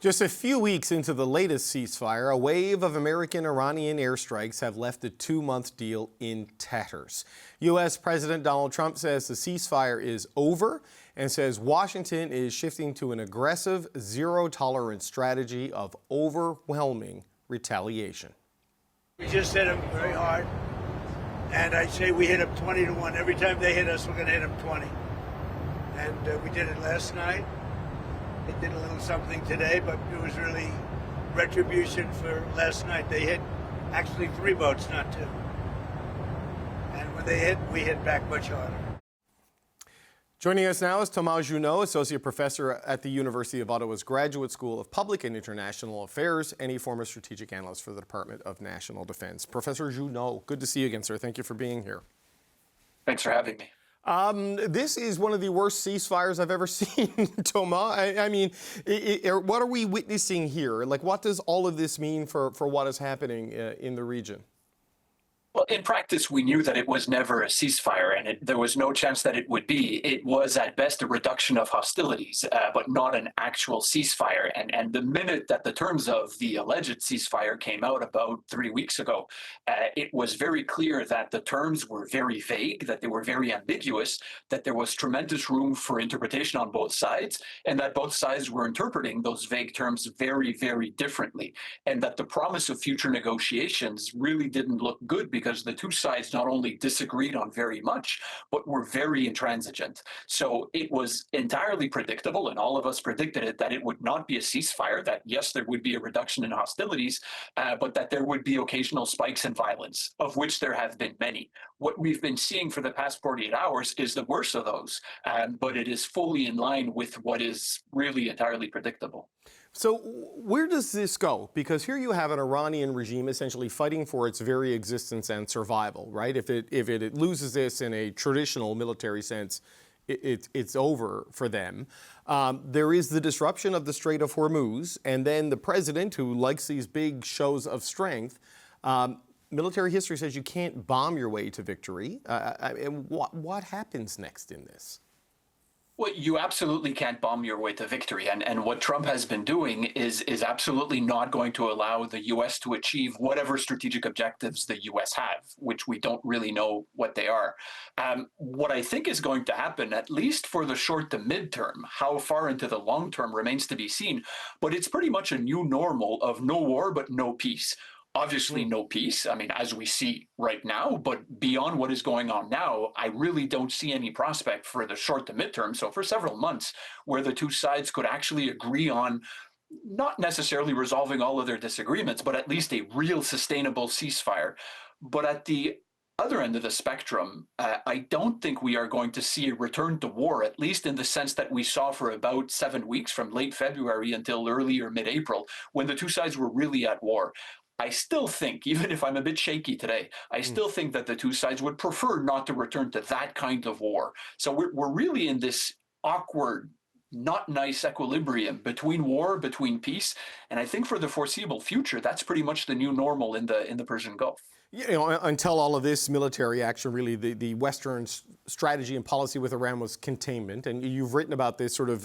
Just a few weeks into the latest ceasefire, a wave of American-Iranian airstrikes have left a two-month deal in tatters. U.S. President Donald Trump says the ceasefire is over and says Washington is shifting to an aggressive, zero-tolerance strategy of overwhelming retaliation. We just hit them very hard, and I say we hit them 20-1. Every time they hit us, we're going to hit them 20. And we did it last night. They did a little something today, but it was really retribution for last night. They hit actually 3 boats, not 2. And when they hit, we hit back much harder. Joining us now is Thomas Juneau, Associate Professor at the University of Ottawa's Graduate School of Public and International Affairs and a former strategic analyst for the Department of National Defense. Professor Juneau, good to see you again, sir. Thank you for being here. Thanks for having me. This is one of the worst ceasefires I've ever seen, Thomas. I mean, what are we witnessing here? Like, what does all of this mean for what is happening in the region? Well, in practice, we knew that it was never a ceasefire, and there was no chance that it would be. It was, at best, a reduction of hostilities, but not an actual ceasefire. And the minute that the terms of the alleged ceasefire came out about 3 weeks ago, it was very clear that the terms were very vague, that they were very ambiguous, that there was tremendous room for interpretation on both sides, and that both sides were interpreting those vague terms very, very differently, and that the promise of future negotiations really didn't look good because the two sides not only disagreed on very much, but were very intransigent. So it was entirely predictable, and all of us predicted it, that it would not be a ceasefire, that yes, there would be a reduction in hostilities, but that there would be occasional spikes in violence, of which there have been many. What we've been seeing for the past 48 hours is the worst of those, but it is fully in line with what is really entirely predictable. So where does this go? Because here you have an Iranian regime essentially fighting for its very existence and survival, right? If it loses this in a traditional military sense, it's over for them. There is the disruption of the Strait of Hormuz, and then the president, who likes these big shows of strength, military history says you can't bomb your way to victory. And what happens next in this? Well, you absolutely can't bomb your way to victory. And what Trump has been doing is absolutely not going to allow the U.S. to achieve whatever strategic objectives the U.S. have, which we don't really know what they are. What I think is going to happen, at least for the short to midterm, how far into the long term remains to be seen, but it's pretty much a new normal of no war but no peace. Obviously, no peace, I mean, as we see right now, but beyond what is going on now, I really don't see any prospect for the short to midterm, so for several months, where the two sides could actually agree on not necessarily resolving all of their disagreements, but at least a real sustainable ceasefire. But at the other end of the spectrum, I don't think we are going to see a return to war, at least in the sense that we saw for about 7 weeks from late February until early or mid-April, when the two sides were really at war. I still think, even if I'm a bit shaky today, I still think that the two sides would prefer not to return to that kind of war. So we're really in this awkward, not nice equilibrium between war, between peace. And I think for the foreseeable future, that's pretty much the new normal in the Persian Gulf. You know, until all of this military action, really, the Western strategy and policy with Iran was containment. And you've written about this sort of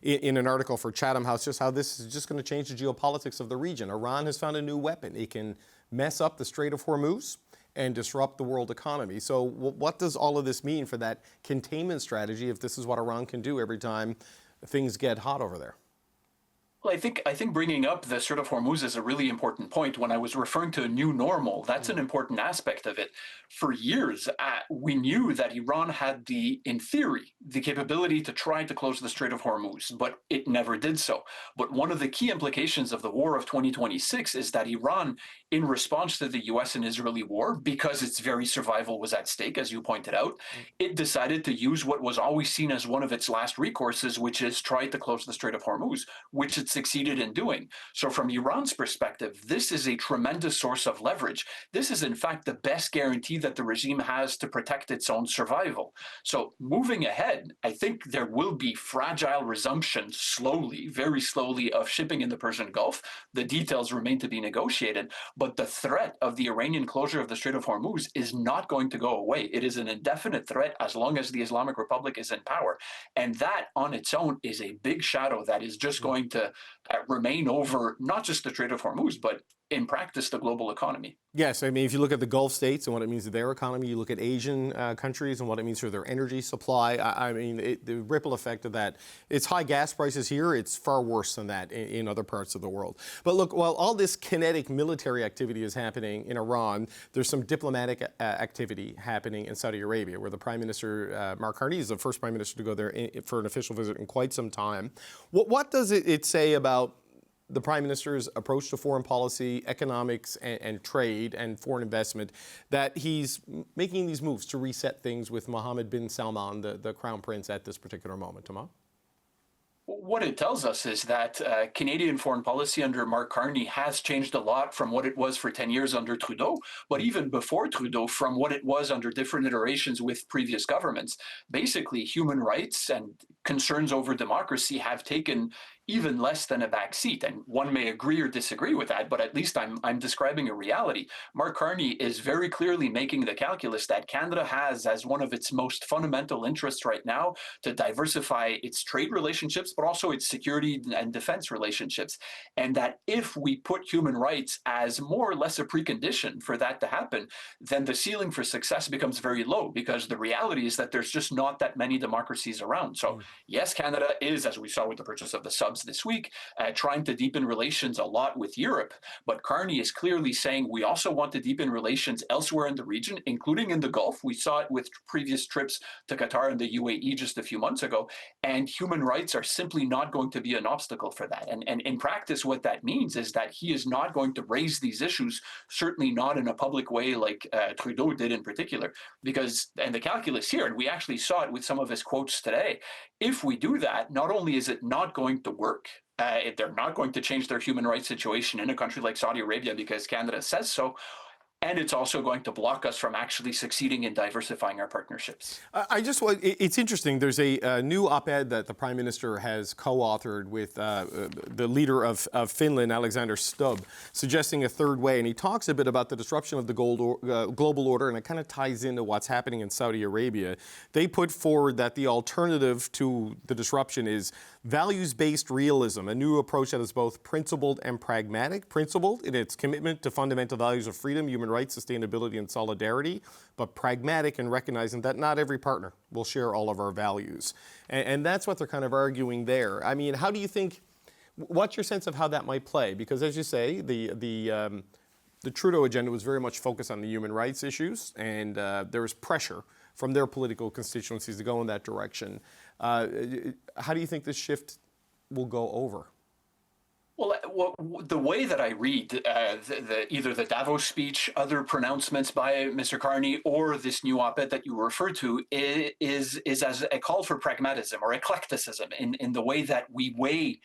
in an article for Chatham House, just how this is just going to change the geopolitics of the region. Iran has found a new weapon. It can mess up the Strait of Hormuz and disrupt the world economy. So what does all of this mean for that containment strategy if this is what Iran can do every time things get hot over there? Well, I think bringing up the Strait of Hormuz is a really important point. When I was referring to a new normal, that's an important aspect of it. For years, we knew that Iran had in theory, the capability to try to close the Strait of Hormuz, but it never did so. But one of the key implications of the war of 2026 is that Iran, in response to the U.S. and Israeli war, because its very survival was at stake, as you pointed out, it decided to use what was always seen as one of its last recourses, which is try to close the Strait of Hormuz, which it succeeded in doing. So from Iran's perspective, this is a tremendous source of leverage. This is, in fact, the best guarantee that the regime has to protect its own survival. So moving ahead, I think there will be fragile resumption slowly, very slowly, of shipping in the Persian Gulf. The details remain to be negotiated, but the threat of the Iranian closure of the Strait of Hormuz is not going to go away. It is an indefinite threat as long as the Islamic Republic is in power. And that on its own is a big shadow that is just going to remain over not just the Strait of Hormuz, but in practice, the global economy. Yes, I mean, if you look at the Gulf states and what it means to their economy, you look at Asian countries and what it means for their energy supply. I mean, the ripple effect of that, it's high gas prices here. It's far worse than that in other parts of the world. But look, while all this kinetic military activity is happening in Iran, there's some diplomatic activity happening in Saudi Arabia, where the Prime Minister, Mark Carney, is the first Prime Minister to go there for an official visit in quite some time. What does it say about the Prime Minister's approach to foreign policy, economics, and trade and foreign investment, that he's making these moves to reset things with Mohammed bin Salman, the Crown Prince, at this particular moment? Thomas? What it tells us is that Canadian foreign policy under Mark Carney has changed a lot from what it was for 10 years under Trudeau, but even before Trudeau, from what it was under different iterations with previous governments. Basically, human rights and concerns over democracy have taken even less than a back seat. And one may agree or disagree with that, but at least I'm describing a reality. Mark Carney is very clearly making the calculus that Canada has as one of its most fundamental interests right now to diversify its trade relationships, but also its security and defense relationships. And that if we put human rights as more or less a precondition for that to happen, then the ceiling for success becomes very low, because the reality is that there's just not that many democracies around. So yes, Canada is, as we saw with the purchase of the subs this week, trying to deepen relations a lot with Europe. But Carney is clearly saying we also want to deepen relations elsewhere in the region, including in the Gulf. We saw it with previous trips to Qatar and the UAE just a few months ago. And human rights are simply not going to be an obstacle for that. And in practice, what that means is that he is not going to raise these issues, certainly not in a public way like Trudeau did in particular, because, and the calculus here, and we actually saw it with some of his quotes today, if we do that, not only is it not going to work, they're not going to change their human rights situation in a country like Saudi Arabia because Canada says so, and it's also going to block us from actually succeeding in diversifying our partnerships. It's interesting. There's a new op-ed that the Prime Minister has co-authored with the leader of Finland, Alexander Stubb, suggesting a third way. And he talks a bit about the disruption of the global order, and it kind of ties into what's happening in Saudi Arabia. They put forward that the alternative to the disruption is values-based realism, a new approach that is both principled and pragmatic. Principled in its commitment to fundamental values of freedom, human rights, sustainability, and solidarity, but pragmatic in recognizing that not every partner will share all of our values. And that's what they're kind of arguing there. I mean, how do you think, what's your sense of how that might play? Because as you say, the Trudeau agenda was very much focused on the human rights issues, and there was pressure from their political constituencies to go in that direction. How do you think this shift will go over? Well, the way that I read either the Davos speech, other pronouncements by Mr. Carney, or this new op-ed that you refer to is as a call for pragmatism or eclecticism in the way that we weigh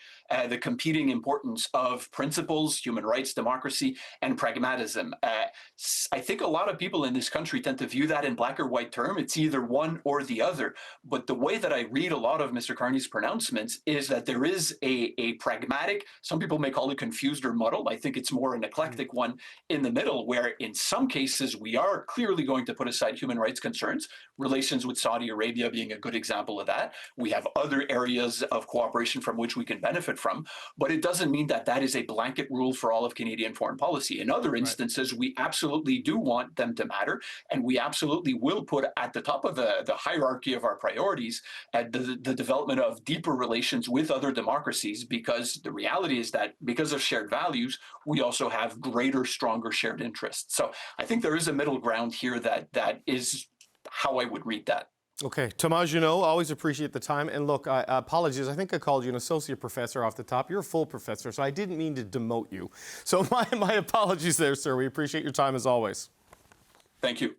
the competing importance of principles, human rights, democracy, and pragmatism. I think a lot of people in this country tend to view that in black or white term. It's either one or the other. But the way that I read a lot of Mr. Carney's pronouncements is that there is a pragmatic, some people may call it confused or muddled. I think it's more an eclectic one in the middle, where in some cases we are clearly going to put aside human rights concerns, relations with Saudi Arabia being a good example of that. We have other areas of cooperation from which we can benefit from, but it doesn't mean that that is a blanket rule for all of Canadian foreign policy. In other instances, we absolutely do want them to matter, and we absolutely will put at the top of the hierarchy of our priorities the development of deeper relations with other democracies, because the reality is that because of shared values, we also have greater, stronger shared interests. So I think there is a middle ground here that is how I would read that. Okay, Thomas Juneau, always appreciate the time. And look, apologies, I think I called you an associate professor off the top. You're a full professor, so I didn't mean to demote you. So my apologies there, sir. We appreciate your time as always. Thank you.